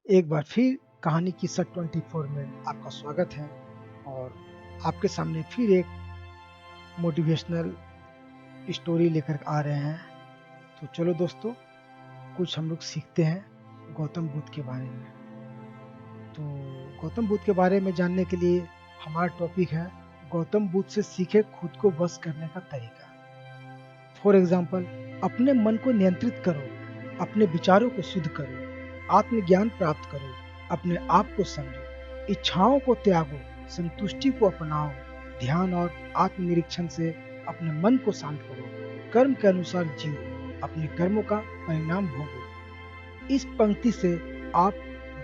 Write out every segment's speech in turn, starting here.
एक बार फिर कहानी किस्सा 24 में आपका स्वागत है और आपके सामने फिर एक मोटिवेशनल स्टोरी लेकर आ रहे हैं। तो चलो दोस्तों, कुछ हम लोग सीखते हैं गौतम बुद्ध के बारे में। तो गौतम बुद्ध के बारे में जानने के लिए हमारा टॉपिक है गौतम बुद्ध से सीखे खुद को वश करने का तरीका। फॉर एग्जाम्पल, अपने मन को नियंत्रित करो, अपने विचारों को शुद्ध करो, आत्मज्ञान प्राप्त करो, अपने आप को समझो, इच्छाओं को त्यागो, संतुष्टि को अपनाओ, ध्यान और आत्मनिरीक्षण से अपने मन को शांत करो, कर्म के अनुसार जियो, अपने कर्मों का परिणाम भोगो। इस पंक्ति से आप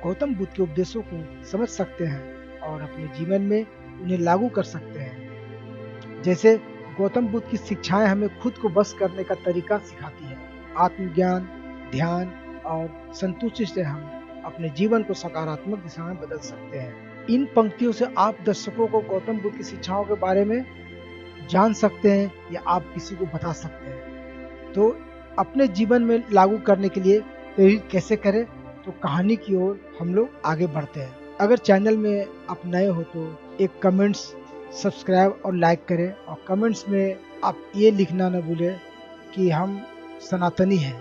गौतम बुद्ध के उपदेशों को समझ सकते हैं और अपने जीवन में उन्हें लागू कर सकते हैं। जैसे गौतम बुद्ध की शिक्षाएं हमें खुद को बस करने का तरीका सिखाती है। आत्मज्ञान, ध्यान और संतुष्टि से हम अपने जीवन को सकारात्मक दिशा में बदल सकते हैं। इन पंक्तियों से आप दर्शकों को गौतम बुद्ध की शिक्षाओं के बारे में जान सकते हैं या आप किसी को बता सकते हैं। तो अपने जीवन में लागू करने के लिए प्रेरित कैसे करें, तो कहानी की ओर हम लोग आगे बढ़ते हैं। अगर चैनल में आप नए हो तो एक कमेंट्स, सब्सक्राइब और लाइक करें और कमेंट्स में आप ये लिखना न भूलें कि हम सनातनी हैं।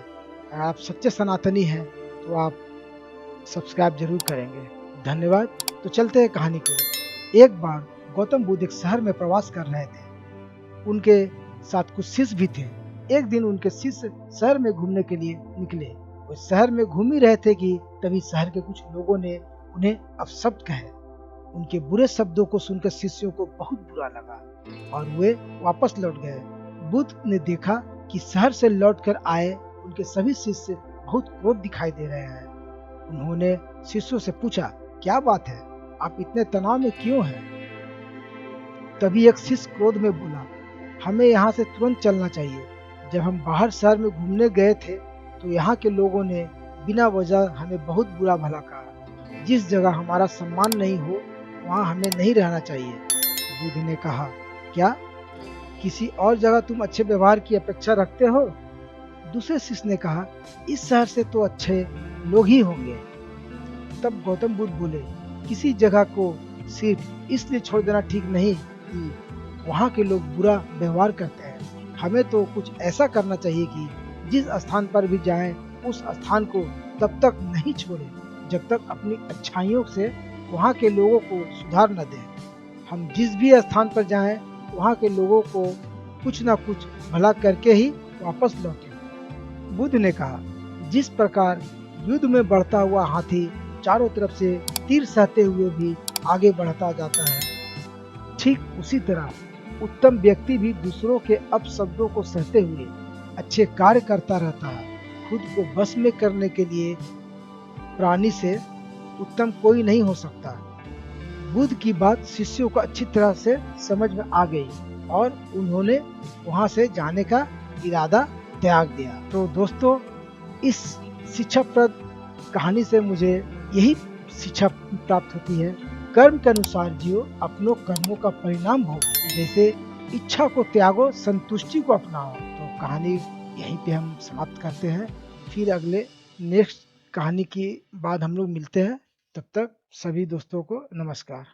अगर आप सच्चे सनातनी हैं तो आप सब्सक्राइब जरूर करेंगे। धन्यवाद। तो चलते हैं कहानी को। एक बार गौतम बुद्ध एक शहर में प्रवास कर रहे थे। उनके साथ कुछ शिष्य भी थे। एक दिन उनके शिष्य शहर में घूमने के लिए निकले। वो शहर में घूम ही रहे थे कि तभी शहर के कुछ लोगों ने उन्हें अपशब्द कहे। उनके बुरे शब्दों को सुनकर शिष्यों को बहुत बुरा लगा और वे वापस लौट गए। बुद्ध ने देखा कि शहर से लौटकर आए उनके सभी शिष्य बहुत क्रोध दिखाई दे रहे हैं। उन्होंने शिष्यों से पूछा, क्या बात है, आप इतने तनाव में क्यों हैं? तभी एक शिष्य क्रोध में बोला, हमें यहाँ से तुरंत चलना चाहिए। जब हम बाहर शहर में घूमने गए थे तो यहाँ के लोगों ने बिना वजह हमें बहुत बुरा भला कहा। जिस जगह हमारा सम्मान नहीं हो वहाँ हमें नहीं रहना चाहिए। बुद्ध ने कहा, क्या किसी और जगह तुम अच्छे व्यवहार की अपेक्षा रखते हो? दूसरे शिष्य ने कहा, इस शहर से तो अच्छे लोग ही होंगे। तब गौतम बुद्ध बोले, किसी जगह को सिर्फ इसलिए छोड़ देना ठीक नहीं कि वहाँ के लोग बुरा व्यवहार करते हैं। हमें तो कुछ ऐसा करना चाहिए कि जिस स्थान पर भी जाएं उस स्थान को तब तक नहीं छोड़ें जब तक अपनी अच्छाइयों से वहाँ के लोगों को सुधार न दें। हम जिस भी स्थान पर जाएं वहाँ के लोगों को कुछ न कुछ भला करके ही वापस लौटें। बुद्ध ने कहा, जिस प्रकार युद्ध में बढ़ता हुआ हाथी चारों तरफ से तीर सहते हुए भी आगे बढ़ता जाता है, ठीक उसी तरह उत्तम व्यक्ति भी दूसरों के अपशब्दों को सहते हुए अच्छे कार्य करता रहता है। खुद को बस में करने के लिए प्राणी से उत्तम कोई नहीं हो सकता। बुद्ध की बात शिष्यों को अच्छी तरह से समझ में आ गई और उन्होंने वहां से जाने का इरादा त्याग दिया। तो दोस्तों, इस शिक्षाप्रद कहानी से मुझे यही शिक्षा प्राप्त होती है, कर्म के अनुसार जियो, अपनों कर्मों का परिणाम भोगो। जैसे इच्छा को त्यागो, संतुष्टि को अपनाओ। तो कहानी यहीं पे हम समाप्त करते हैं। फिर अगले नेक्स्ट कहानी के बाद हम लोग मिलते हैं। तब तक सभी दोस्तों को नमस्कार।